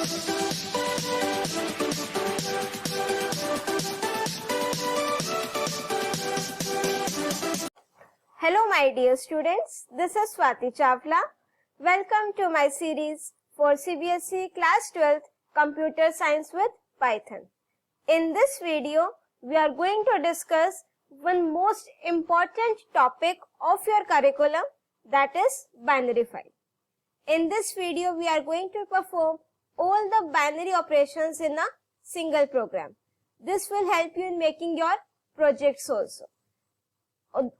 Hello my dear students, this is Swati Chawla. Welcome to my series for CBSE Class 12th Computer Science with Python. In this video, we are going to discuss one most important topic of your curriculum, that is binary file. In this video, we are going to perform all the binary operations in a single program. This will help you in making your projects also.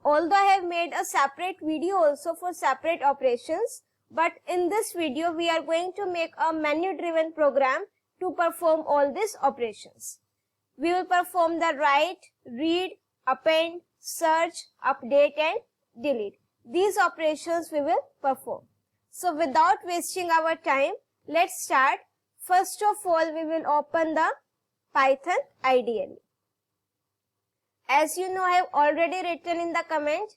Although I have made a separate video also for separate operations, but in this video we are going to make a menu driven program to perform all these operations. We will perform the write, read, append, search, update and delete. These operations we will perform. So without wasting our time, let's start. First of all, we will open the Python IDLE. As you know, I have already written in the comment,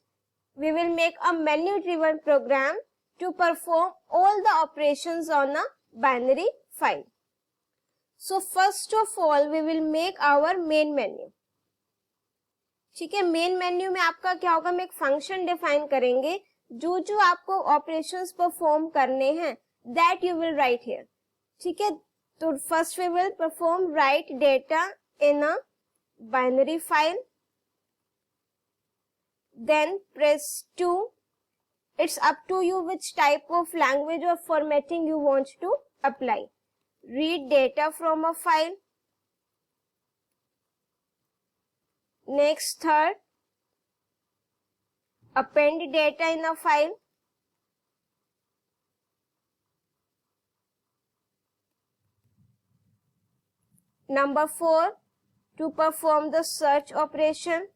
we will make a menu driven program to perform all the operations on a binary file. So first of all, we will make our main menu. ठीक है, main menu में आपका क्या होगा, हम एक function define करेंगे जो जो आपको ऑपरेशंस परफॉर्म करने हैं, that you will write here. ठीक है, तो first we will perform write data in a binary file. Then press 2. It's up to you which type of language or formatting you want to apply. Read data from a file. Next, third, append data in a file. Number 4, to perform the search operation.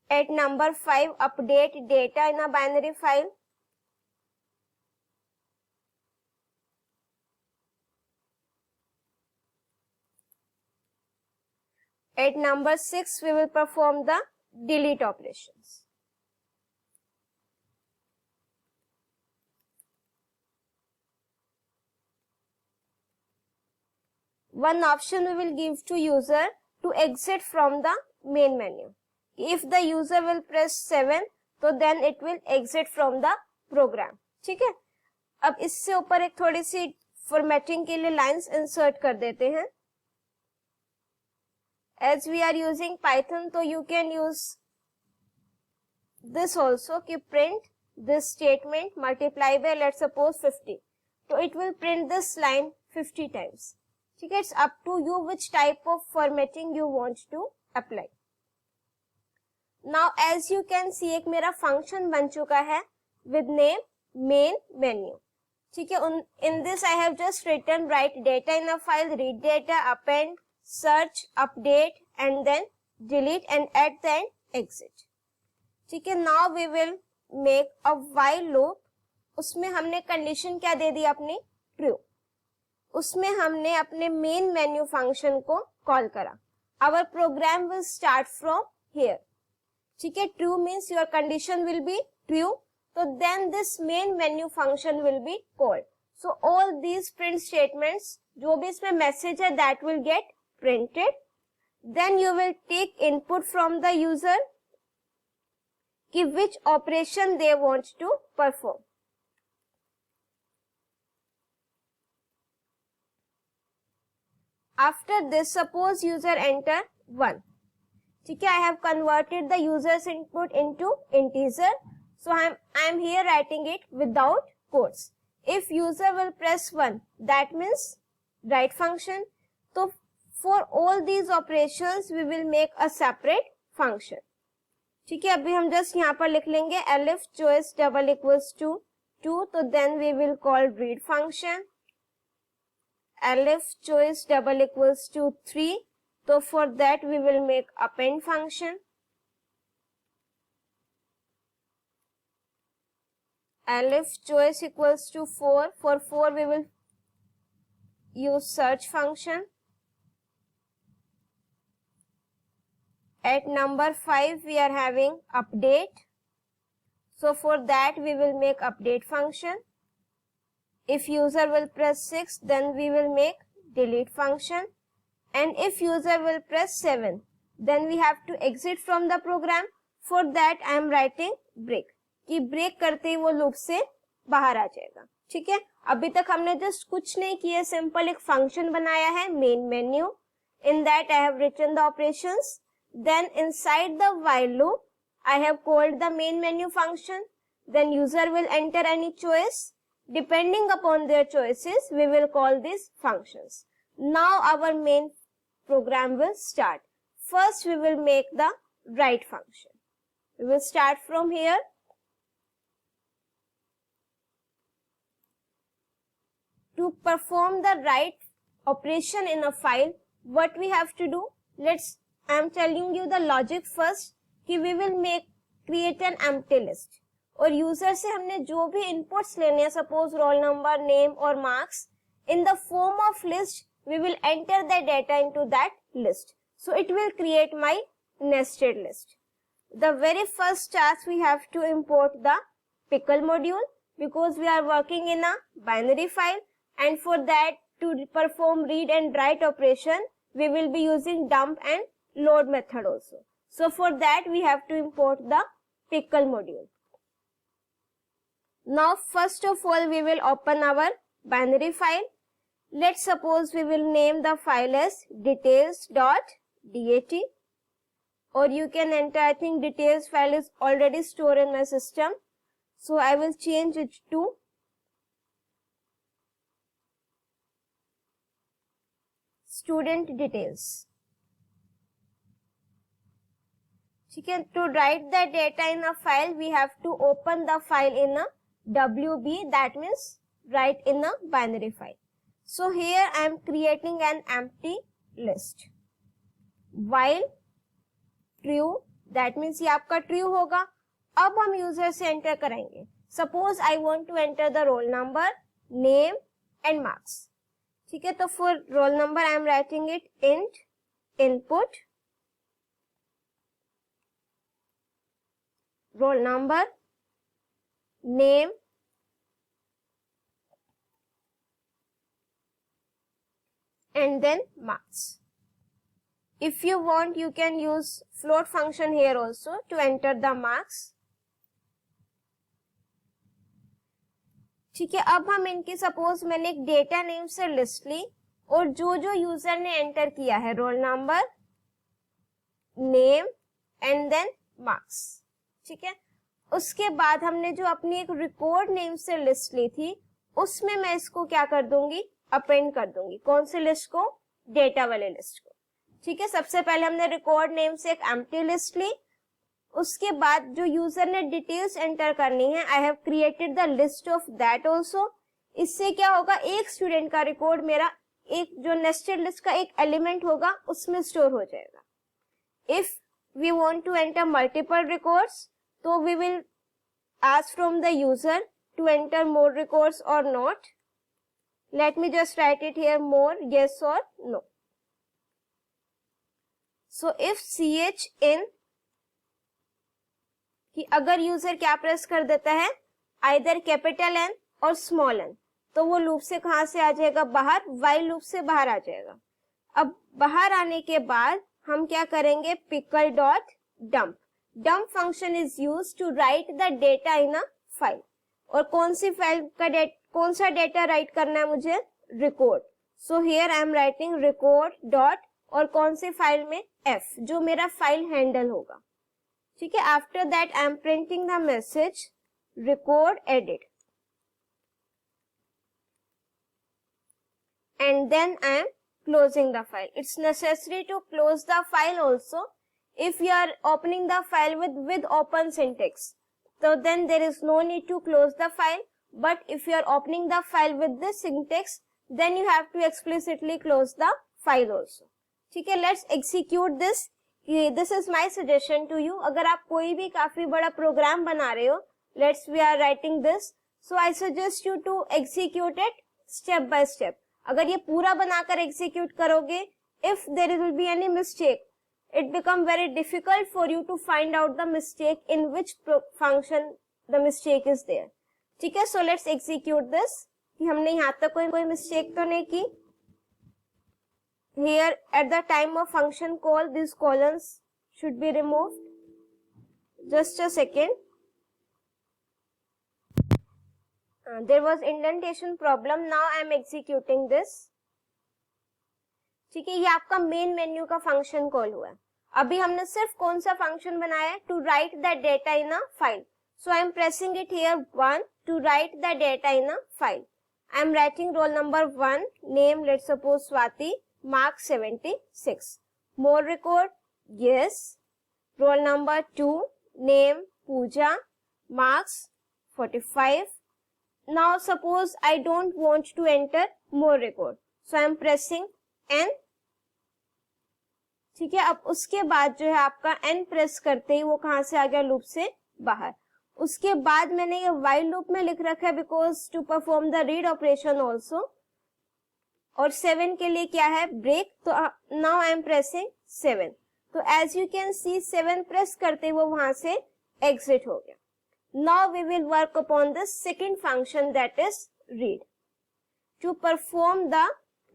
At number 5, update data in a binary file. At number 6, we will perform the delete operations. One option we will give to user to exit from the main menu. If the user will press 7, तो then it will exit from the program. ठीक है, अब इससे ऊपर एक थोड़ी सी formatting के लिए लाइंस इंसर्ट कर देते हैं. As we are using Python, तो you can use this also कि print this statement multiply by let's suppose 50. तो it will print this line 50 times. ठीक है, it's up to you which type of formatting you want to apply. Now as you can see, एक मेरा function बन चुका है with name main menu. ठीक है, in this I have just written write data in a file, read data, append, search, update and then delete and at the end exit. ठीक है, now we will make a while loop. उसमें हमने condition क्या दे दी अपनी, true. उसमें हमने अपने main menu function को कॉल करा. Our program will start from here. ठीक है, true means your condition will be true, तो then this main menu function will be called. So all these print statements, जो भी इसमें मैसेज है, that will get printed. Then you will take input from the user कि which operation they want to perform. After this suppose user enter 1. ठीक है, I have converted the user's input into integer, so I am here writing it without quotes. If user will press 1, that means write function. So for all these operations we will make a separate function. ठीक है, अभी हम just यहाँ पर लिख लेंगे elif choice double equals to 2, तो then we will call read function. elif choice double equals to 3, so for that we will make append function. elif choice equals to 4, for 4 we will use search function. At number 5 we are having update. So for that we will make update function. If user will press 6, then we will make delete function. And if user will press 7, then we have to exit from the program. For that I am writing break, कि break करते ही वो loop से बाहर आ जाएगा. ठीक है, अभी तक हमने just कुछ नहीं किया, सिंपल एक function बनाया है main menu. In that I have written the operations. Then inside the while loop I have called the main menu function. Then user will enter any choice. Depending upon their choices, we will call these functions. Now our main program will start. First we will make the write function. We will start from here. To perform the write operation in a file, what we have to do? I am telling you the logic first, कि we will create an empty list. और user से हमने जो भी inputs लेने हैं, suppose role number, name और marks, in the form of list we will enter the data into that list. So it will create my nested list. The very first task we have to import the pickle module, because we are working in a binary file, and for that to perform read and write operation we will be using dump and load method also. So for that we have to import the pickle module. Now first of all we will open our binary file. Let's suppose we will name the file as details.dat, or you can enter, I think details file is already stored in my system, so I will change it to student details. To write the data in a file, we have to open the file in a WB, that means write in a binary file. So here I am creating an empty list. While true, that means ये आपका true होगा. अब हम user से enter करेंगे. Suppose I want to enter the roll number, name and marks. ठीक है, तो for roll number I am writing it int input roll number, name and then marks. If you want, you can use float function here also to enter the marks. ठीक है, अब हम इनकी suppose मैंने एक डेटा नेम से list ली और जो जो यूजर ने एंटर किया है roll number, name and then marks. ठीक है, उसके बाद हमने जो अपनी एक रिकॉर्ड नेम से लिस्ट ली थी उसमें मैं इसको क्या कर दूंगी, अपेंड कर दूंगी. कौन सी लिस्ट को? डेटा वाले लिस्ट को. ठीक है, सबसे पहले हमने रिकॉर्ड नेम से एक एम्प्टी लिस्ट ली. उसके बाद जो यूजर ने डिटेल्स एंटर करनी है, I have created the list of that also. इससे क्या होगा, एक स्टूडेंट का रिकॉर्ड मेरा एक जो नेस्टेड लिस्ट का एक एलिमेंट होगा उसमें स्टोर हो जाएगा. If we want to enter multiple records, तो we will ask from the user to enter more records और not. Let me just write it here, more, yes or no. So if ch in, कि अगर user क्या press कर देता है, either capital N और small n, तो वो लूप से कहां से आ जाएगा, बाहर, while लूप से बाहर आ जाएगा. अब बाहर आने के बाद हम क्या करेंगे, pickle dot dump. Dump function is used to write the data in a file. और कौन सी फाइल का कौन सा डेटा राइट करना है मुझे, record. So here I am writing record dot, और कौन सी फाइल में, एफ, जो मेरा फाइल हैंडल होगा. ठीक है, after that I am printing the message record edit, and then I am closing the file. It's necessary to close the file also if you are opening the file with open syntax. So then there is no need to close the file, but if you are opening the file with this syntax, then you have to explicitly close the file also. ठीक है, let's execute this. This is my suggestion to you. अगर आप कोई भी काफी बड़ा programme बना रहे हो, we are writing this, so I suggest you to execute it step by step. अगर ये पूरा बनाकर execute करोगे, if there will be any mistake, it become very difficult for you to find out the mistake in which function the mistake is there. ठीक है, so let's execute this कि हमने यहाँ तक कोई mistake तो नहीं की. Here at the time of function call these columns should be removed. Just a second. There was indentation problem. Now I am executing this. ठीक है, ये आपका मेन मेन्यू का फंक्शन कॉल हुआ है. अभी हमने सिर्फ कौन सा फंक्शन बनाया है? To write the data in a file. So I am pressing it here 1 to write the data in a file. I am writing roll number 1, name let suppose Swati, mark 76. More record, yes. Roll number 2, name Pooja, marks 45. Now suppose I don't want to enter more record, so I am pressing N. ठीक है, अब उसके बाद जो है आपका N press करते ही वो कहां से आ गया? लूप से बाहर. उसके बाद मैंने ये while लूप में लिख रखा है because to perform the read operation also. और 7 के लिए क्या है? ब्रेक. तो नाउ आई एम प्रेसिंग 7. तो as you can see 7 press करते वो वहां से एग्जिट हो गया. Now we will work upon the second function, that is read. To perform the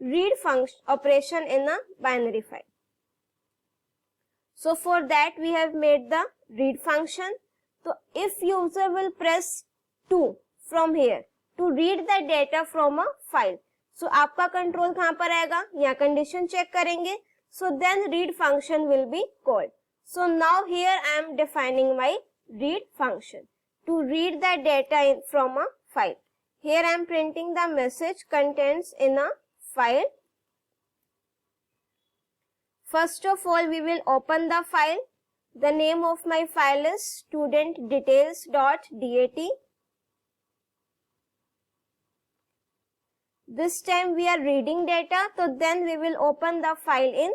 read function operation in a binary file. So for that we have made the read function. So if user will press 2 from here to read the data from a file, so आपका control कहां पर आएगा? यहाँ condition check करेंगे. So then read function will be called. So now here I am defining my read function to read the data from a file. Here I am printing the message contents in a file. First of all, we will open the file. The name of my file is studentdetails.dat. This time we are reading data, so then we will open the file in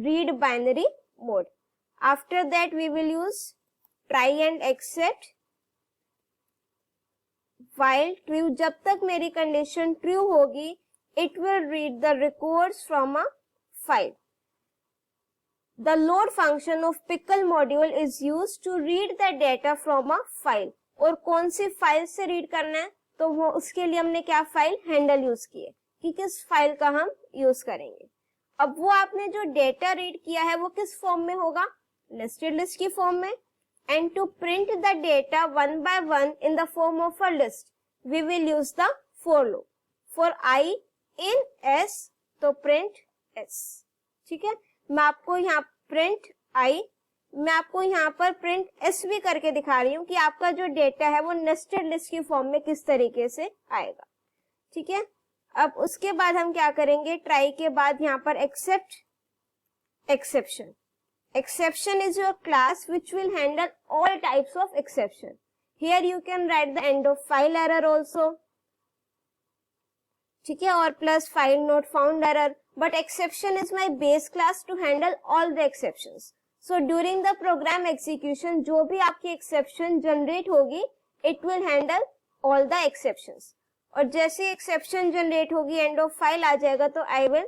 read binary mode. After that, we will use try and except. While true, जब तक मेरी condition true होगी, it will read the records from a file. The load function of pickle module is used to read the data from a file. और कौन सी file से read करना है? तो वो उसके लिए हमने क्या फाइल? हैंडल यूज किए कि किस फाइल का हम यूज करेंगे. अब वो आपने जो डेटा रीड किया है वो किस फॉर्म में होगा? नेस्टेड लिस्ट की फॉर्म में. And to print the data one by one in the form of a list, we will use the for loop. For I in S, तो print S. ठीक है, मैं आपको यहाँ print I, मैं आपको यहाँ पर print S भी करके दिखा रही हूँ कि आपका जो डेटा है वो नेस्टेड लिस्ट की फॉर्म में किस तरीके से आएगा. ठीक है, अब उसके बाद हम क्या करेंगे? ट्राई के बाद यहाँ पर except exception. Exception is your class which will handle all types of exception. Here you can write the end of file error also. ठीक है, और plus file not found error. But exception is my base class to handle all the exceptions. So during the program execution, जो भी आपकी exception generate होगी, it will handle all the exceptions. और जैसे exception generate होगी, end of file आ जाएगा, तो I will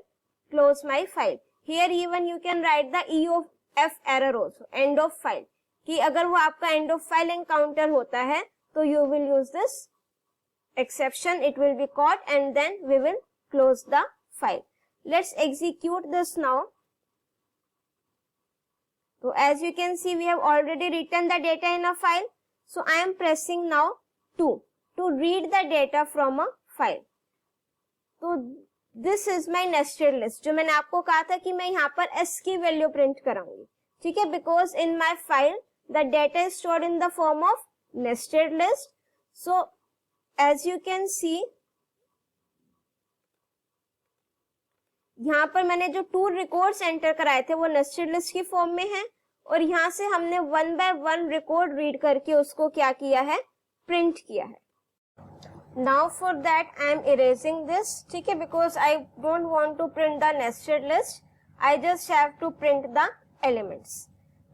close my file. Here even you can write the E of F error also, end of file. कि अगर वो आपका end of file encounter होता है तो you will use this exception, it will be caught and then we will close the file. Let's execute this now. So as you can see, we have already written the data in a file. So I am pressing now 2 to read the data from a file. तो this is my nested list. जो मैंने आपको कहा था कि मैं यहाँ पर S की वैल्यू प्रिंट कराऊंगी. ठीक है, because in my file the data is stored in the form of nested list. So as you can see, यहाँ पर मैंने जो 2 रिकॉर्ड्स एंटर कराए थे वो नेस्टेड लिस्ट की फॉर्म में है, और यहाँ से हमने 1 by 1 रिकॉर्ड रीड करके उसको क्या किया है? प्रिंट किया है. Now for that I am erasing this. ठीक है, because I don't want to print the nested list. I just have to print the elements.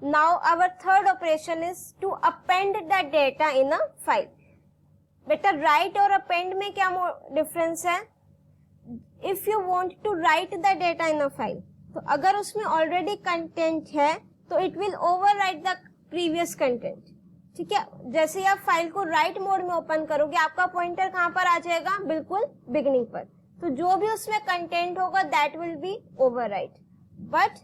Now our third operation is to append the data in a file. बेटा write और append में क्या difference है? If you want to write the data in a file, तो तो अगर उसमें already content है तो it will overwrite the previous content, ठीक है। जैसे ही आप फाइल को राइट मोड में ओपन करोगे आपका पॉइंटर कहां पर आ जाएगा, बिल्कुल बिगिनिंग पर। तो जो भी उसमें कंटेंट होगा that will B overwrite. But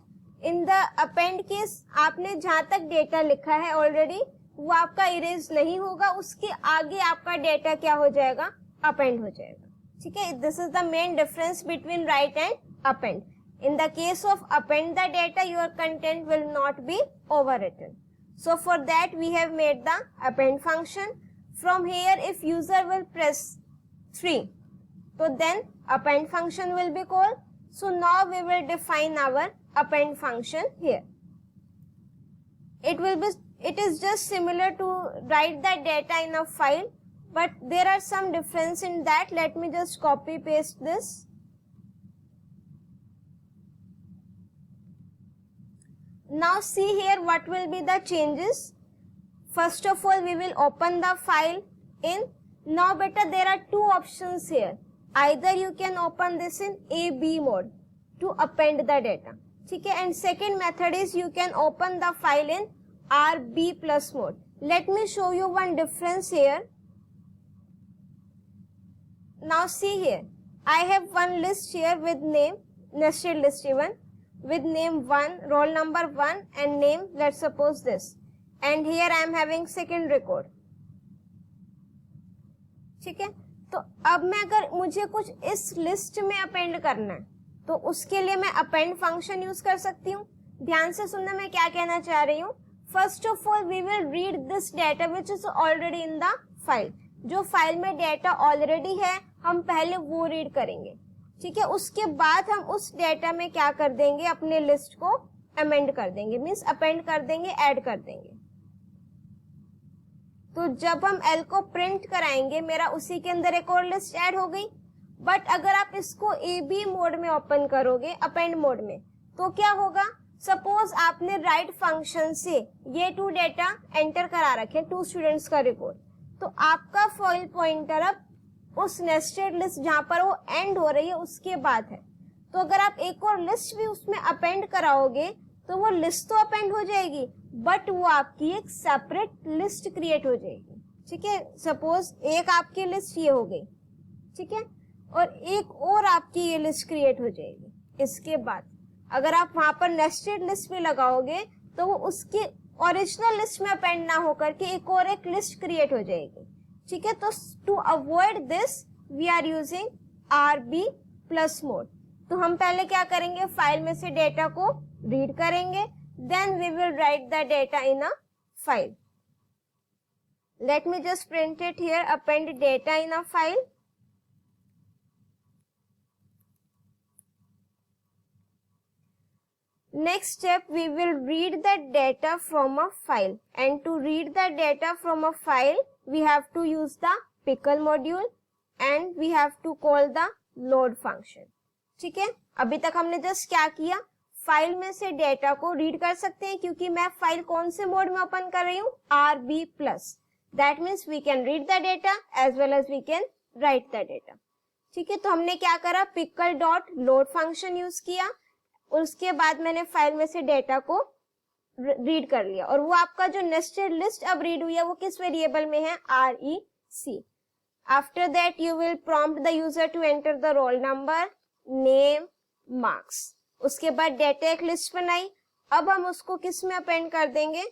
in the append case आपने जहां तक डेटा लिखा है ऑलरेडी वो आपका इरेज नहीं होगा, उसके आगे आपका डेटा क्या हो जाएगा, अपेंड हो जाएगा, ठीक है। This is the main difference between right and append. In the case of append the data, your content will not be overwritten. So for that we have made the append function. From here if user will press 3, so then append function will be called. So now we will define our append function here. It is just similar to write the data in a file, but there are some difference in that. Let me just copy paste this. Now see here what will be the changes. First of all we will open the file in. Now beta there are two options here. Either you can open this in A/B mode to append the data, ठीक है, and second method is you can open the file in RB plus mode. Let me show you one difference here. Now see here, I have one list here with name, nested list even, with name 1, roll number 1 and name, let's suppose this, and here I am having second record, ठीक है। तो अब मैं अगर मुझे कुछ इस list में अपेंड करना है तो उसके लिए मैं अपेंड फंक्शन यूज कर सकती हूँ। ध्यान से सुनना मैं क्या कहना चाह रही हूँ। First of all we will read this data which is already in the file. जो फाइल में डेटा ऑलरेडी है हम पहले वो रीड करेंगे, ठीक है। उसके बाद हम उस डेटा में क्या कर देंगे, अपने लिस्ट को अमेंड कर देंगे, मींस अपेंड कर देंगे, ऐड कर देंगे। तो जब हम एल को प्रिंट कराएंगे मेरा उसी के अंदर एक और लिस्ट ऐड हो गई। बट अगर आप इसको ए बी मोड में ओपन करोगे, अपेंड मोड में, तो क्या होगा, सपोज आपने राइट फंक्शन से ये 2 डेटा एंटर करा रखे, 2 स्टूडेंट्स का रिकॉर्ड, तो आपका फाइल पॉइंटर अब उस नेस्टेड लिस्ट जहां पर वो एंड हो रही है उसके बाद है। तो अगर आप एक और लिस्ट भी उसमें अपेंड कराओगे तो वो लिस्ट तो अपेंड हो जाएगी बट वो आपकी एक सेपरेट लिस्ट क्रिएट हो जाएगी, ठीक है। सपोज एक आपकी लिस्ट ये हो गई, ठीक है, और एक और आपकी ये लिस्ट क्रिएट हो जाएगी। इसके बाद अगर आप वहां पर नेस्टेड लिस्ट भी लगाओगे तो वो उसकी ओरिजिनल लिस्ट में अपेंड ना होकर के एक और एक लिस्ट क्रिएट हो जाएगी, ठीक है। तो to avoid this we are using RB plus mode. तो हम पहले क्या करेंगे, फाइल में से डेटा को रीड करेंगे, then we will write the data in a file. Let me just print it here, append data in a file. Next step, we will read the data from a file, and to read the data from a file we have to use the pickle module and we have to call the load function, ठीक है। अभी तक हमने just क्या किया, file में से data को रीड कर सकते हैं क्योंकि मैं फाइल कौन से मोड में ओपन कर रही हूँ, RB plus. That means we can read the data as well as we can write the data, ठीक है। तो हमने क्या करा, pickle dot load function use किया, उसके बाद मैंने फाइल में से डेटा को रीड कर लिया और वो आपका जो नेस्टेड लिस्ट अब रीड हुई है वो किस वेरिएबल में है, REC। After that you will prompt the user to enter the roll number, name, marks. उसके बाद डेटा एक लिस्ट बनाई, अब हम उसको किस में अपेंड कर देंगे,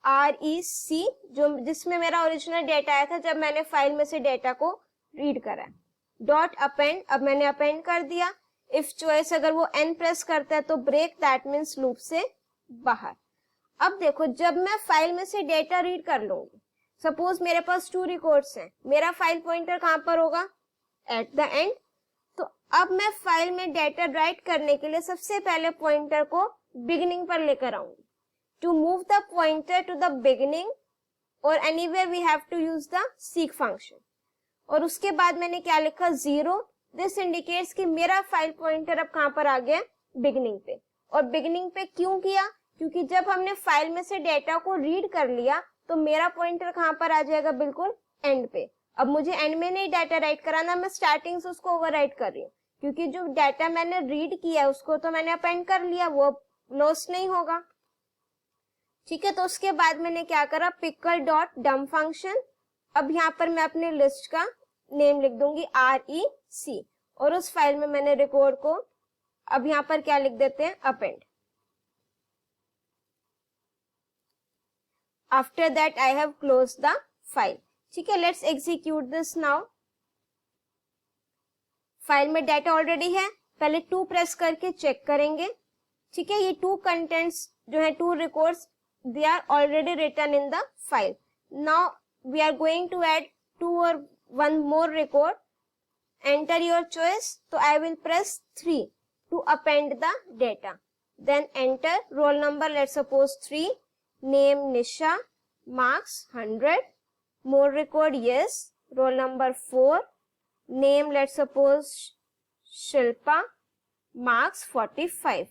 REC, जो जिसमें मेरा ओरिजिनल डेटा आया था जब मैंने फाइल में से डेटा को रीड करा। डॉट अपेंड, अब मैंने अपेंड कर दिया। इफ चॉइस अगर वो n प्रेस करता है तो ब्रेक, दैट मीन्स लूप से बाहर। अब देखो जब मैं फाइल में से डेटा रीड कर लूंगी, सपोज मेरे पास 2 रिकॉर्ड्स हैं, मेरा फाइल पॉइंटर कहां पर होगा, एट द एंड। तो अब मैं फाइल में डेटा राइट करने के लिए सबसे पहले पॉइंटर को बिगिनिंग पर लेकर आऊंगी। To move the pointer to the beginning और anywhere we have to use the seek function. और उसके बाद मैंने क्या लिखा, 0। दिस इंडिकेट्स कि मेरा फाइल पॉइंटर अब कहां पर आ गया, बिगिनिंग पे। और बिगिनिंग पे क्यों किया, क्योंकि जब हमने फाइल में से डेटा को रीड कर लिया तो मेरा पॉइंटर कहां पर आ जाएगा, बिल्कुल एंड पे। अब मुझे एंड में नहीं डाटा राइट कराना, मैं स्टार्टिंग से उसको ओवरराइट कर रही हूँ क्योंकि जो डाटा मैंने रीड किया उसको तो मैंने अपेंड कर लिया, वो लॉस नहीं होगा। ठीक है, तो उसके बाद मैंने क्या करा, पिकल डॉट डम फंक्शन। अब यहाँ पर मैं अपने लिस्ट का नेम लिख दूंगी REC, और उस फाइल में मैंने रिकॉर्ड को अब यहाँ पर क्या लिख देते हैं, append. After that I have close the file. ठीक है, let's execute this now. File में डाटा ऑलरेडी है, पहले 2 प्रेस करके चेक करेंगे। ठीक है, ये 2 कंटेंट्स जो है 2 records, they are already written in the file. Now we are going to add 2 और 1 more record. Enter your choice, तो I will press 3 to append the data. Then enter roll number, let's suppose 3, name Nisha, marks 100, more record yes, roll number 4, name let's suppose Shilpa, marks 45.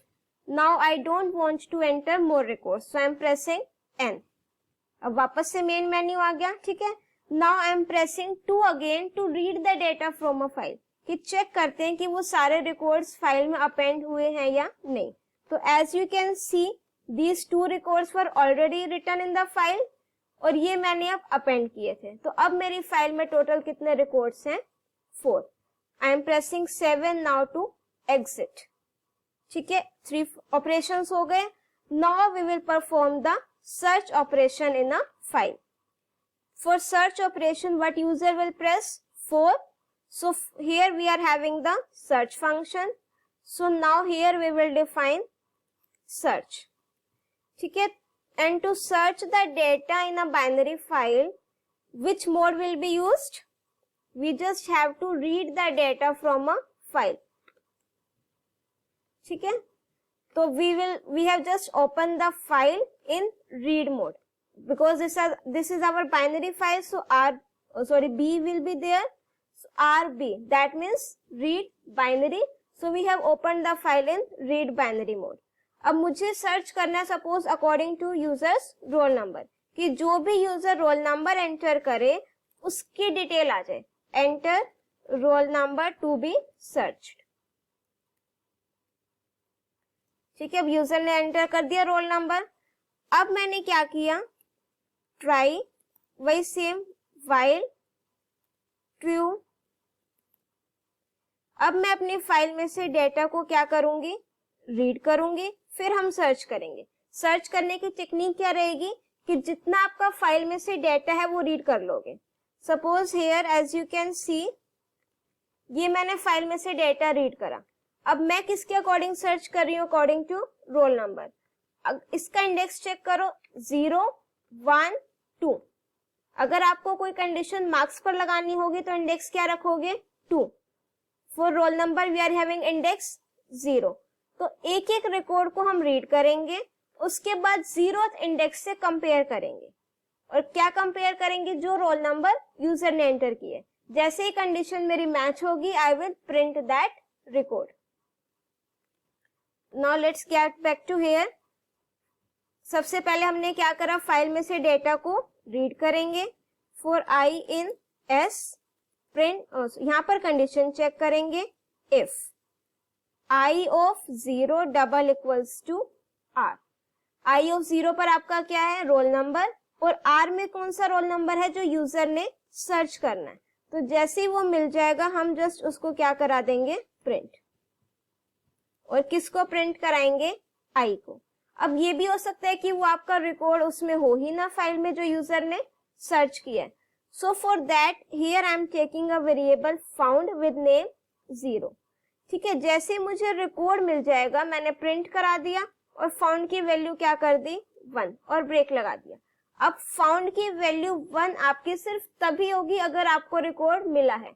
Now I don't want to enter more records, so I am pressing N. अब वापस से main menu आ गया। ठीक है, now I am pressing 2 again to read the data from a file, कि check करते हैं कि वो सारे रिकॉर्ड्स फाइल में अपेंड हुए हैं या नहीं। तो as you can see these 2 records were already written in the file, और ये मैंने अब अपेंड किए थे। तो अब मेरी फाइल में टोटल कितने रिकॉर्ड्स हैं, 4. I am pressing 7 now to exit. ठीक है, 3 operations हो गए। Now we will perform the search operation in a file. For search operation, what user will press? 4. So here we are having the search function. So now here we will define search. ठीक है, and to search the data in a binary file, which mode will be used? We just have to read the data from a file. ठीक है, तो we have just opened the file in read mode because this is our binary file. So B will be there. So RB, that means read binary. So we have opened the file in read binary mode. अब मुझे search करना है suppose according to users roll number, कि जो भी user role number enter करे उसकी detail आ जाए। Enter roll number to be searched. ठीक है, अब यूजर ने एंटर कर दिया रोल नंबर। अब मैंने क्या किया, ट्राई, वही सेम, व्हाइल ट्रू। अब मैं अपनी फाइल में से डेटा को क्या करूंगी, रीड करूंगी, फिर हम सर्च करेंगे। सर्च करने की टेक्निक क्या रहेगी कि जितना आपका फाइल में से डेटा है वो रीड कर लोगे। Suppose here as you can see, ये मैंने फाइल में से डेटा रीड करा। अब मैं किसके अकॉर्डिंग सर्च कर रही हूँ, अकॉर्डिंग टू रोल नंबर। अब इसका इंडेक्स चेक करो, 0 1 2। अगर आपको कोई कंडीशन मार्क्स पर लगानी होगी तो इंडेक्स क्या रखोगे, 2। For roll number we are having index 0। तो एक एक रिकॉर्ड को हम रीड करेंगे, उसके बाद 0th इंडेक्स से कंपेयर करेंगे। और क्या कंपेयर करेंगे, जो रोल नंबर यूजर ने एंटर किए। जैसे ही कंडीशन मेरी मैच होगी, I will print that record. Now let's get back to here. सबसे पहले हमने क्या करा, फाइल में से डेटा को रीड करेंगे। For i in s print, यहां पर कंडीशन चेक करेंगे, if i of 0 double equals to r. I of 0 पर आपका क्या है, रोल नंबर, और आर में कौन सा रोल नंबर है जो यूजर ने सर्च करना है। तो जैसे ही वो मिल जाएगा हम जस्ट उसको क्या करा देंगे, प्रिंट। और किसको प्रिंट कराएंगे, आई को। अब ये भी हो सकता है कि वो आपका रिकॉर्ड उसमें हो ही ना फाइल में जो यूजर ने सर्च किया है। सो for that here I am taking a variable found with name 0। ठीक है, जैसे मुझे रिकॉर्ड मिल जाएगा, मैंने प्रिंट करा दिया और फाउंड की वैल्यू क्या कर दी, 1, और ब्रेक लगा दिया। अब फाउंड की वैल्यू 1 आपकी सिर्फ तभी होगी अगर आपको रिकॉर्ड मिला है।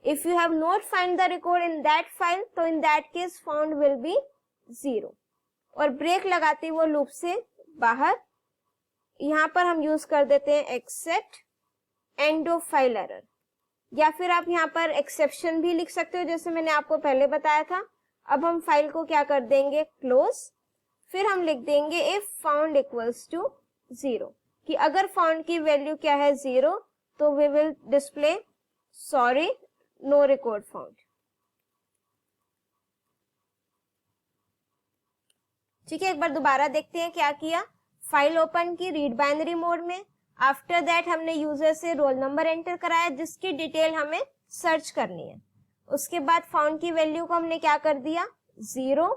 If you have not find the record in that file, तो in that case found will be 0। और ब्रेक लगाते वो लूप से बाहर, यहां पर हम यूज कर देते हैं except end of file error, या फिर आप यहाँ पर एक्सेप्शन भी लिख सकते हो जैसे मैंने आपको पहले बताया था। अब हम फाइल को क्या कर देंगे, क्लोज। फिर हम लिख देंगे इफ फाउंड इक्वल्स टू 0, कि अगर फाउंड की वैल्यू क्या है 0, तो we will display sorry no record found. ठीक है, एक बार दोबारा देखते हैं क्या किया। फाइल ओपन की रीड बाइनरी मोड में। आफ्टर दैट हमने यूजर से रोल नंबर एंटर कराया जिसकी डिटेल हमें सर्च करनी है। उसके बाद फाउंड की वैल्यू को हमने क्या कर दिया 0।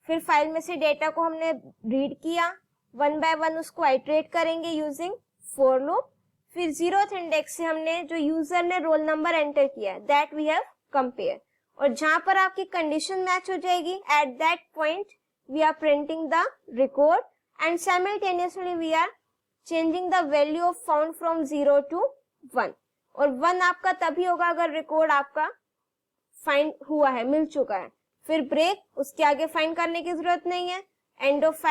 फिर फाइल में से डेटा को हमने रीड किया, 1 बाय 1 उसको आइटरेट करेंगे यूजिंग फॉर लूप। फिर 0th इंडेक्स से हमने जो यूजर ने रोल नंबर एंटर किया है दैट वी हैव कंपेयर, और जहां पर आपकी कंडीशन मैच हो जाएगी at that point we are printing the record and simultaneously we are changing the value of found from 0 to 1। और 1 आपका तभी होगा अगर रिकॉर्ड आपका फाइंड हुआ है, मिल चुका है। फिर ब्रेक, उसके आगे फाइंड करने की जरूरत नहीं है। एंड ऑफ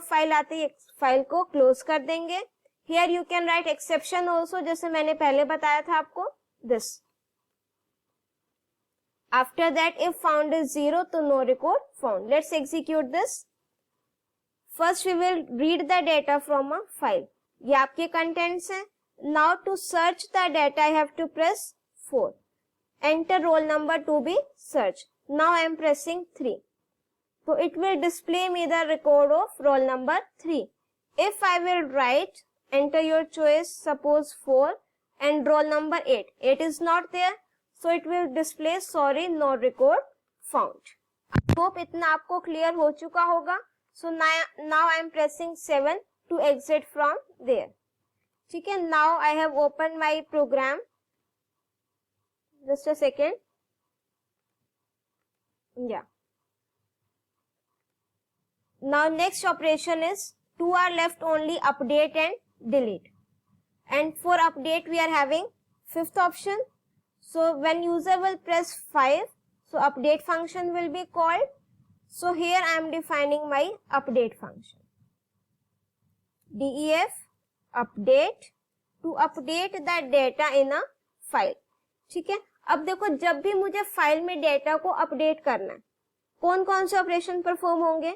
फाइल आते ही फाइल को क्लोज कर देंगे। Here you can write exception also, जैसे मैंने पहले बताया था आपको this. After that if found is 0 तो no record found. Let's execute this. First we will read the data from a file. ये आपके कंटेंट्स हैं। Now to search the data I have to press 4। Enter roll number to be search. Now I am pressing 3, so it will display me the record of roll number 3. If I will write enter your choice, suppose 4 and roll number 8 is not there, so it will display sorry no record found. I hope इतना आपको clear हो चुका होगा। So now I am pressing 7 to exit from there. ठीक है, now I have opened my program. Just a second. Yeah. Now next operation is 2 are left only, update and delete. And for update we are having 5th option. So when user will press 5, so update function will be called. So here I am defining my update function. def update to update the data in a file. ठीक है, अब देखो जब भी मुझे file में data को update करना है कौन कौन से ऑपरेशन परफॉर्म होंगे,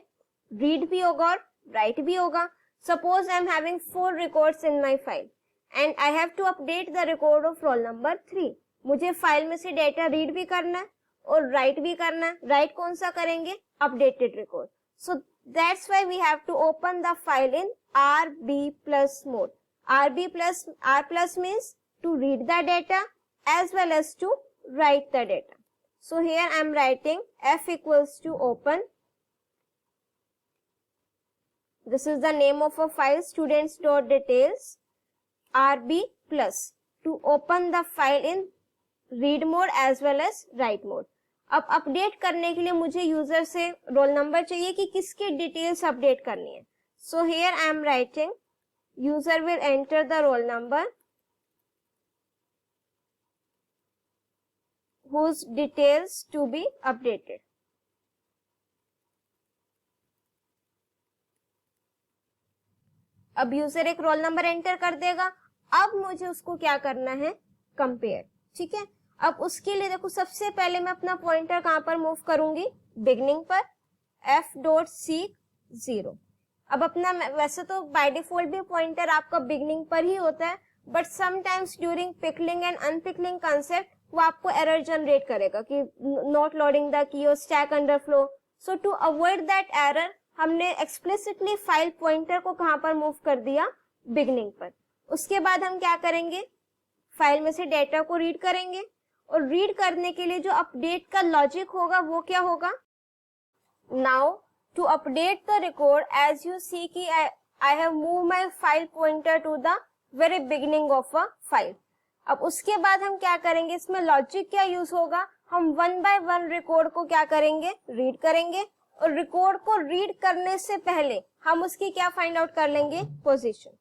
रीड भी होगा और राइट भी होगा। Suppose I am having 4 records in my file and I have to update the record of roll number 3। मुझे फाइल में से डेटा रीड भी करना है और राइट भी करना है। राइट कौन सा करेंगे, updated record. So that's why we have to open the file in RB+ mode. R+ means to read the data as well as to write the data. So here I am writing F equals to open. This is the name of a file, students.details RB+ to open the file in read mode as well as write mode. अब update करने के लिए मुझे user से roll number चाहिए कि किसकी details update करनी है। So here I am writing user will enter the roll number whose details to be updated. अब यूजर एक रोल नंबर एंटर कर देगा। अब मुझे उसको क्या करना है, कंपेयर। ठीक है, अब उसके लिए देखो सबसे पहले मैं अपना पॉइंटर कहां पर मूव करूंगी, बिगनिंग पर, f.seek 0। अब अपना वैसे तो बाय डिफॉल्ट भी पॉइंटर आपका बिगनिंग पर ही होता है, but sometimes during pickling and unpickling concept वो आपको एरर जनरेट करेगा कि नॉट लोडिंग द की और stack underflow. So to avoid that error हमने एक्सप्लिसिटली फाइल पॉइंटर को कहां पर मूव कर दिया, बिगनिंग पर। उसके बाद हम क्या करेंगे, फाइल में से डेटा को रीड करेंगे और रीड करने के लिए जो अपडेट का लॉजिक होगा वो क्या होगा, now to update the record as you see की I have move my file pointer to the very beginning of a file. अब उसके बाद हम क्या करेंगे, इसमें लॉजिक क्या यूज होगा, हम 1 बाय 1 रिकॉर्ड को क्या करेंगे, रीड करेंगे और रिकॉर्ड को रीड करने से पहले हम उसकी क्या फाइंड आउट कर लेंगे, पोजीशन।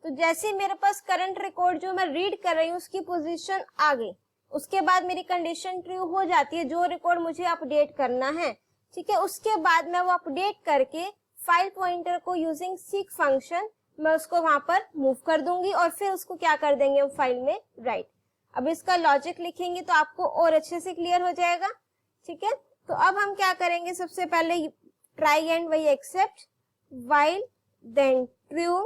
तो जैसे मेरे पास करंट रिकॉर्ड जो मैं रीड कर रही हूँ उसकी पोजीशन आ गई, उसके बाद मेरी कंडीशन ट्रू हो जाती है जो रिकॉर्ड मुझे अपडेट करना है। ठीक है, उसके बाद मैं वो अपडेट करके फाइल पॉइंटर को यूजिंग सीक फंक्शन मैं उसको वहां पर मूव कर दूंगी और फिर उसको क्या कर देंगे हम फाइल में राइट। अब इसका लॉजिक लिखेंगे तो आपको और अच्छे से क्लियर हो जाएगा। ठीक है, तो अब हम क्या करेंगे, सबसे पहले ट्राई एंड वही except while then true.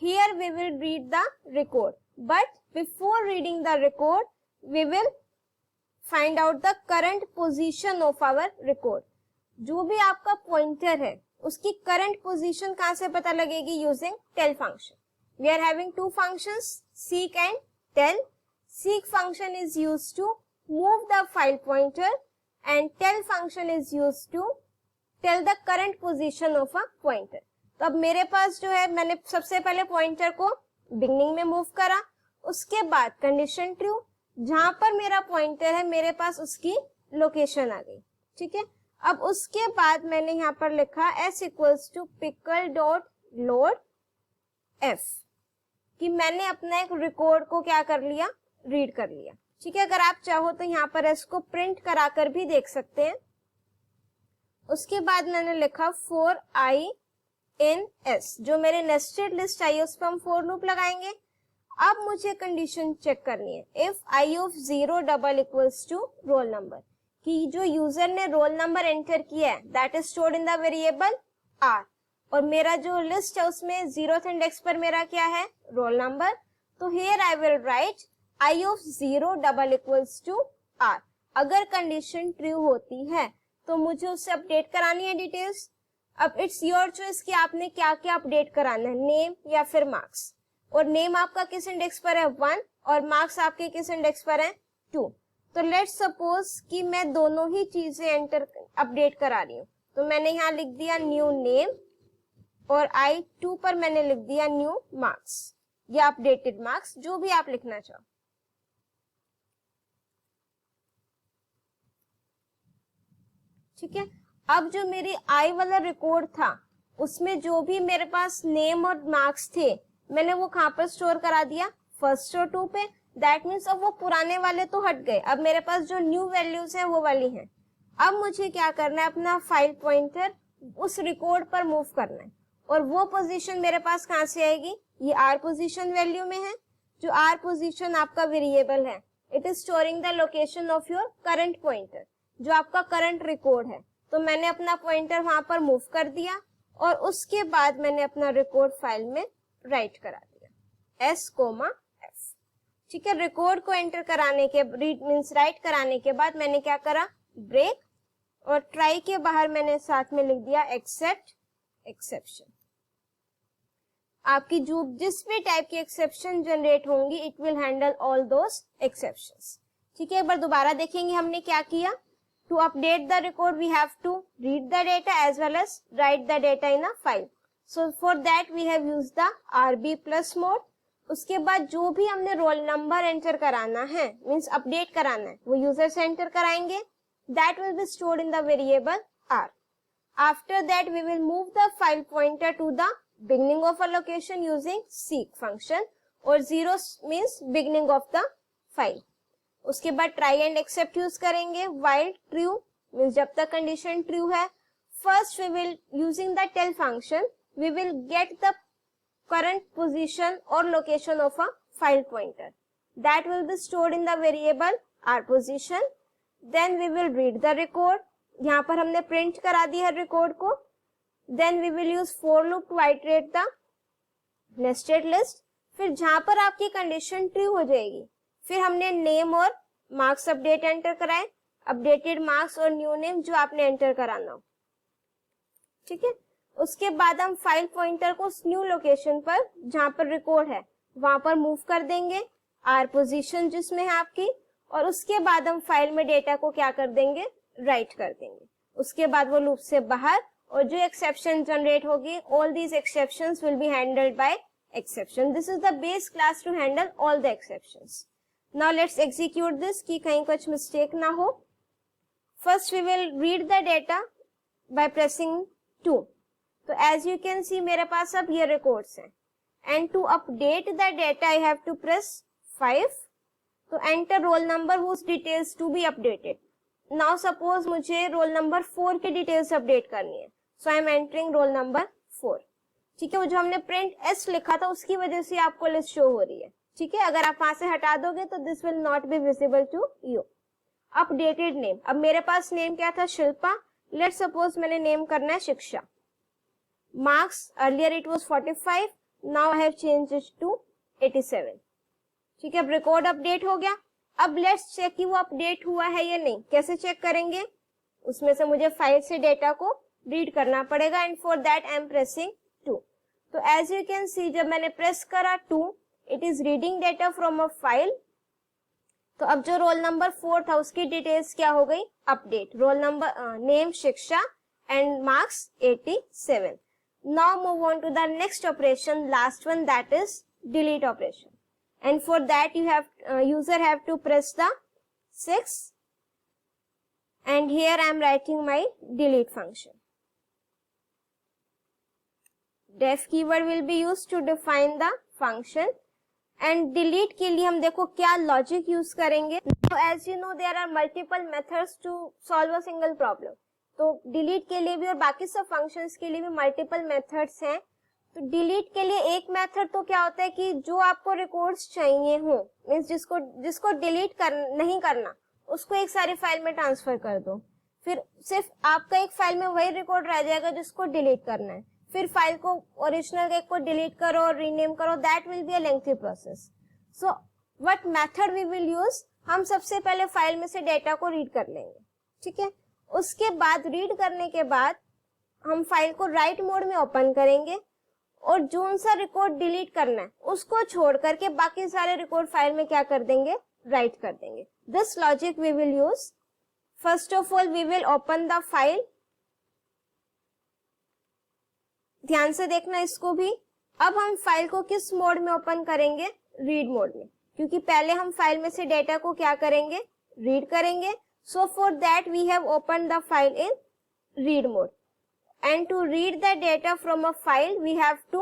Here we will read the record but before reading the record we will find out the current position of our record. जो भी आपका पॉइंटर है उसकी करंट पोजीशन कहां से पता लगेगी? Using tell function. We are having two functions, seek and tell. seek function is used to move the file pointer and tell function is used to tell the current position of a pointer. तो अब मेरे पास जो है, मैंने सबसे पहले pointer को beginning में मूव करा, उसके बाद कंडीशन ट्रू, जहां पर मेरा पॉइंटर है मेरे पास उसकी लोकेशन आ गई। ठीक है, अब उसके बाद मैंने यहाँ पर लिखा s equals to pickle dot load f, कि मैंने अपना एक रिकॉर्ड को क्या कर लिया? रीड कर लिया। ठीक है, अगर आप चाहो तो यहाँ पर s को प्रिंट कराकर भी देख सकते हैं। उसके बाद मैंने लिखा फॉर i इन s, जो मेरे नेस्टेड लिस्ट आई उस पर हम फॉर लूप लगाएंगे। अब मुझे कंडीशन चेक करनी है, if i of 0 double equals to roll number, कि जो यूजर ने रोल नंबर एंटर किया है that is stored in the variable r, और मेरा जो लिस्ट है उसमें 0th इंडेक्स पर मेरा क्या है? Roll number. तो here I will write i of 0 double equals to r। अगर कंडीशन ट्रू होती है तो मुझे उससे अपडेट करानी है डिटेल्स। अब इट्स योर चॉइस कि आपने क्या क्या अपडेट कराना है, नेम या फिर मार्क्स। और नेम आपका किस इंडेक्स पर है? 1, और मार्क्स आपके किस इंडेक्स पर है? 2। तो लेट्स सपोज कि मैं दोनों ही चीजें एंटर अपडेट करा रही हूँ। तो मैंने यहाँ लिख दिया न्यू नेम, और I2 पर मैंने लिख दिया न्यू मार्क्स या अपडेटेड मार्क्स, जो भी आप लिखना चाहो। ठीक है, अब जो मेरी I वाला रिकॉर्ड था उसमें जो भी मेरे पास नेम और मार्क्स थे मैंने वो कहां पर स्टोर करा दिया? फर्स्ट और 2 पे। दैट मीन्स अब वो पुराने वाले तो हट गए, अब मेरे पास जो न्यू वैल्यूज हैं वो वाली हैं। अब मुझे क्या करना है? अपना फाइल पॉइंटर उस रिकॉर्ड पर मूव करना है, और वो पोजीशन मेरे पास कहां से आएगी? ये r पोजीशन वैल्यू में है। जो r पोजीशन आपका वेरिएबल है, it is storing the location of your current pointer, जो आपका करंट रिकॉर्ड है। तो मैंने अपना पॉइंटर वहां पर मूव कर दिया, और उसके बाद मैंने अपना रिकॉर्ड फाइल में राइट करा दिया s, f। ठीक है, रिकॉर्ड को एंटर कराने के रीड मींस राइट कराने के बाद मैंने क्या करा? ब्रेक, और ट्राई के बाहर मैंने साथ में लिख दिया एक्सेप्ट एक्सेप्शन। आपकी जो जिस भी टाइप की एक्सेप्शन जनरेट होंगी it will handle all those exceptions. ठीक है, एक बार दोबारा देखेंगे हमने क्या किया। To update the record we have to read the data as well as write the data in a file. So for that we have used the RB plus mode. उसके बाद जो भी हमने रोल नंबर एंटर कराना है means update कराना है वो यूजर से एंटर कराएंगे, that will be stored in the variable r। After that we will move the file pointer to the beginning of a location using seek function, और 0 means beginning of the file। उसके बाद try and except use करेंगे, while true means जब तक condition true है। First we will using the tell function we will get the current position or location of a file pointer that will be stored in the variable r position। Then we will read the record, यहाँ पर हमने print करा दिया है record को। Then we will use for loop to iterate the nested list। फिर जहां पर आपकी कंडीशन ट्रू हो जाएगी फिर हमने नेम और मार्क्स अपडेट एंटर कराए, अपडेटेड मार्क्स और न्यू नेम जो आपने एंटर कराना हो। ठीक है, उसके बाद हम फाइल पॉइंटर को उस न्यू लोकेशन पर जहां पर रिकॉर्ड है वहां पर मूव कर देंगे, आर पोजीशन जिसमें है आपकी, और उसके बाद हम फाइल में डेटा को क्या कर देंगे? राइट कर देंगे। उसके बाद वो लूप से बाहर, और जो एक्सेप्शन जनरेट होगी all these exceptions will be handled by exception. This is the base class to handle all the exceptions. Now let's execute this कि कहीं कुछ मिस्टेक ना हो। First we will read the data by pressing 2। तो as you can सी मेरे पास अब ये records हैं, and to update the data I have to press 5। तो enter roll number whose details to be updated. Now suppose मुझे roll number 4 की details update करनी है, so I am entering roll number 4। ठीक है, वो जो हमने प्रिंट s लिखा था उसकी वजह से आपको लिस्ट शो हो रही है। ठीक है, अगर आप वहां से हटा दोगे तो this will not be visible to you. Updated name, अब मेरे पास नेम क्या था? शिल्पा। लेट्स सपोज मैंने नेम करना है Shiksha. Marks earlier it was 45, now I have changed it to 87। ठीक है, अब रिकॉर्ड अपडेट हो गया। अब लेट्स चेक कि वो अपडेट हुआ है या नहीं। कैसे चेक करेंगे? उसमें से मुझे फाइल से डेटा को रीड करना पड़ेगा and for that I am pressing 2. तो एज यू कैन सी जब मैंने प्रेस करा 2, it is reading data from a file. तो अब जो रोल नंबर 4 था उसकी डिटेल्स क्या हो गई, update. Roll number, name Shiksha and marks 87. Now move on to the next operation, last one, that is delete operation. And for that you have user have to press the 6 and here I am writing my delete function. Def keyword will be used to define the function and delete के लिए हम देखो क्या logic use करेंगे. So as you know there are multiple methods to solve a single problem. तो delete के लिए भी और बाकी सब functions के लिए भी multiple methods हैं. तो डिलीट के लिए एक मेथड तो क्या होता है कि जो आपको रिकॉर्ड्स चाहिए हो, मींस जिसको डिलीट नहीं करना उसको एक सारी फाइल में ट्रांसफर कर दो. फिर सिर्फ आपका एक फाइल में वही रिकॉर्ड रह जाएगा जिसको डिलीट करना है. फिर फाइल को ओरिजिनल एक को डिलीट करो और रीनेम करो, that will be a lengthy process. So what method we will use, हम सबसे पहले फाइल में से डेटा को रीड कर लेंगे. ठीक है, उसके बाद रीड करने के बाद हम फाइल को राइट मोड में ओपन करेंगे और जो सा रिकॉर्ड डिलीट करना है उसको छोड़ करके बाकी सारे रिकॉर्ड फाइल में क्या कर देंगे, राइट कर देंगे. This logic we will use. First of all we will open the file. ध्यान से देखना इसको भी. अब हम फाइल को किस मोड में ओपन करेंगे, रीड मोड में, क्योंकि पहले हम फाइल में से डेटा को क्या करेंगे, रीड करेंगे. So for that we have open the file in read mode. And to read the data from a file, we have to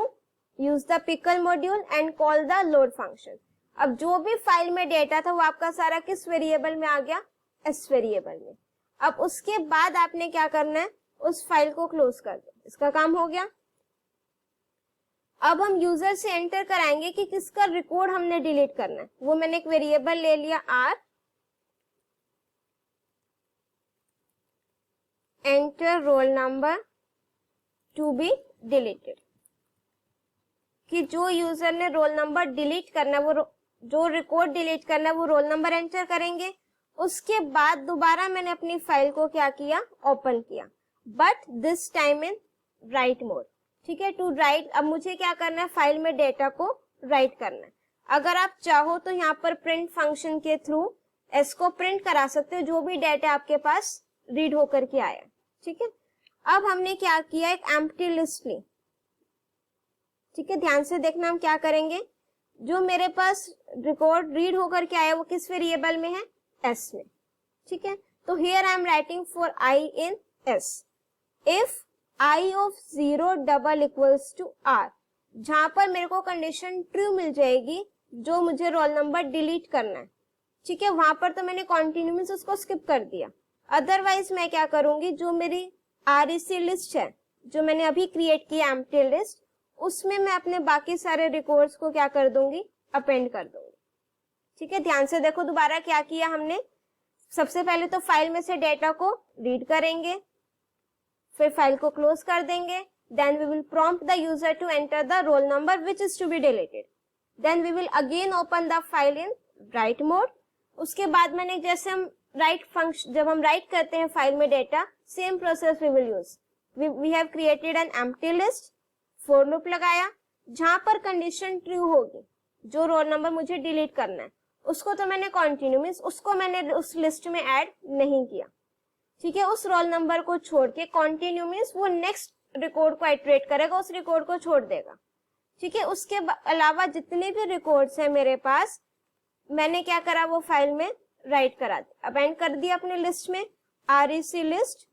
use the pickle module and call the load function. अब जो भी file में data था वो आपका सारा किस variable में आ गया, एस वेरिएबल में. अब उसके बाद आपने क्या करना है, उस फाइल को क्लोज कर दो. इसका काम हो गया. अब हम यूजर से एंटर कराएंगे कि किसका रिकॉर्ड हमने डिलीट करना है. वो मैंने एक वेरिएबल ले लिया r, enter roll number to be deleted. कि जो यूजर ने रोल नंबर डिलीट करना है, वो जो रिकॉर्ड डिलीट करना है वो रोल नंबर एंटर करेंगे. उसके बाद दोबारा मैंने अपनी फाइल को क्या किया, ओपन किया, but this time in write mode. ठीक है, टू राइट. अब मुझे क्या करना है, फाइल में डेटा को राइट करना है. अगर आप चाहो तो यहाँ पर प्रिंट फंक्शन के थ्रू इसको प्रिंट करा सकते हो, जो भी डेटा आपके पास रीड होकर के आया. ठीक है, अब हमने क्या किया, एक एम्प्टी लिस्ट ली. ठीक है, ध्यान से देखना हम क्या करेंगे. जो मेरे पास रिकॉर्ड रीड होकर के आया वो किस वेरिएबल में है, एस में. ठीक है, तो here I am writing for i in s. If i of 0 double equals to r, जहां पर मेरे को कंडीशन ट्रू मिल जाएगी, जो मुझे रोल नंबर डिलीट करना है. ठीक है, वहां पर तो मैंने कॉन्टिन्यूस उसको स्किप कर दिया. अदरवाइज मैं क्या करूंगी, जो मेरी REC लिस्ट है जो मैंने अभी क्रिएट की एम्प्टी लिस्ट, उसमें मैं अपने बाकी सारे रिकॉर्ड्स को क्या कर दूंगी, अपेंड कर दूंगी. ठीक है, ध्यान से देखो दोबारा क्या किया हमने. सबसे पहले तो फाइल में से डेटा को रीड करेंगे, फिर फाइल को क्लोज कर देंगे. Then we will prompt the user to enter the roll number which is to be deleted. Then we will again open the file in write mode. उसके बाद मैंने जैसे हम राइट फंक्शन, जब हम राइट करते हैं फाइल में data, same process we will use. We have created an empty list, for loop लगाया, जहां पर कंडीशन ट्रू होगी, जो रोल नंबर मुझे डिलीट करना है उसको तो मैंने कंटिन्यू मींस उसको मैंने उस लिस्ट में ऐड नहीं किया. ठीक है, उस रोल नंबर को छोड़ के कंटिन्यू मींस वो नेक्स्ट रिकॉर्ड को आइटरेट करेगा, उस रिकॉर्ड को छोड़ देगा. ठीक है, उसके अलावा जितने भी रिकॉर्ड्स हैं मेरे पास, मैंने क्या करा, वो फाइल में राइट करा दिया, अपेंड कर दिया अपने लिस्ट में. REC लिस्ट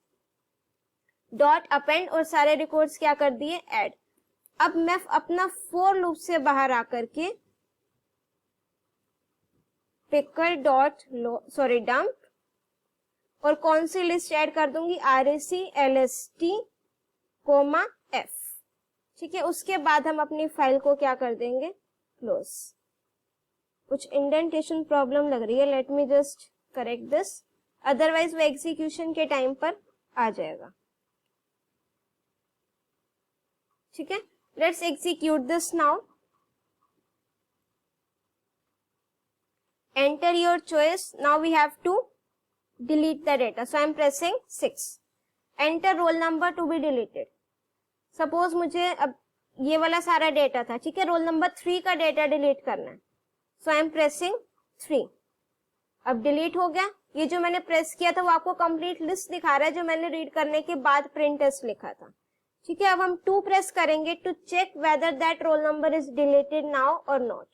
डॉट अपेंड और सारे रिकॉर्ड्स क्या कर दिए, ऐड. अब मैं अपना फॉर लूप से बाहर आकर के पिकल डॉट डंप और कौन सी लिस्ट ऐड कर दूंगी, REC LST कोमा F. ठीक है, उसके बाद हम अपनी फाइल को क्या कर देंगे, क्लोज. कुछ इंडेंटेशन प्रॉब्लम लग रही है, late me just correct this, otherwise वो एग्जीक्यूशन के टाइम पर आ जाएगा. ठीक है, let's execute this now. Enter your choice. Now we have to delete the data. So I am pressing 6. Enter roll number to be deleted. Suppose मुझे अब ये वाला सारा डेटा था, ठीक है, रोल नंबर 3 का डेटा डिलीट करना है, सो आई एम प्रेसिंग 3। अब डिलीट हो गया। ये जो मैंने प्रेस किया था वो आपको कंप्लीट लिस्ट दिखा रहा है जो मैंने रीड करने के बाद प्रिंट एस लिखा था, ठीक है। अब हम 2 प्रेस करेंगे to check whether that roll number is deleted now और नॉट,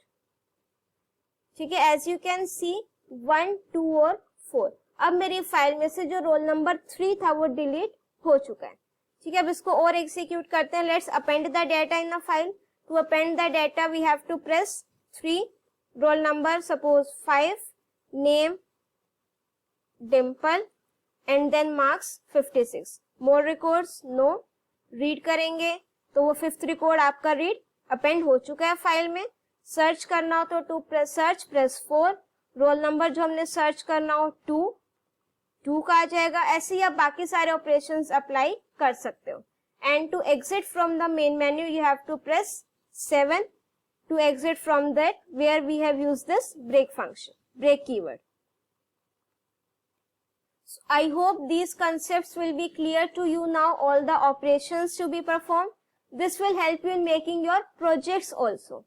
ठीक है। एज यू कैन सी 1, 2 और 4। अब मेरी फाइल में से जो रोल नंबर 3 था वो डिलीट हो चुका है, ठीक है। अब इसको और एग्जीक्यूट करते हैं। Let's append the data in the file. To append the data we have to press 3, roll number suppose 5, name Dimple and then marks 56। More records no. Read करेंगे तो वो 5th रिकॉर्ड आपका रीड अपेंड हो चुका है file में। Search करना हो तो to press search, press 4, roll number जो हमने सर्च करना हो 2 का आ जाएगा। ऐसे ही आप बाकी सारे ऑपरेशंस अप्लाई कर सकते हो। And to exit from the main menu you have to press 7 to exit from that where we have used this break function, break keyword. I hope these concepts will be clear to you now, all the operations to be performed. This will help you in making your projects also.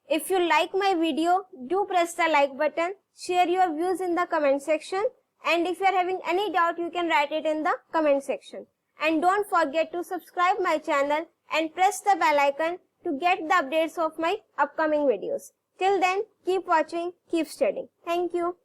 If you like my video, do press the like button, share your views in the comment section, and if you are having any doubt, you can write it in the comment section. And don't forget to subscribe my channel and press the bell icon to get the updates of my upcoming videos. Till then, keep watching, keep studying. Thank you.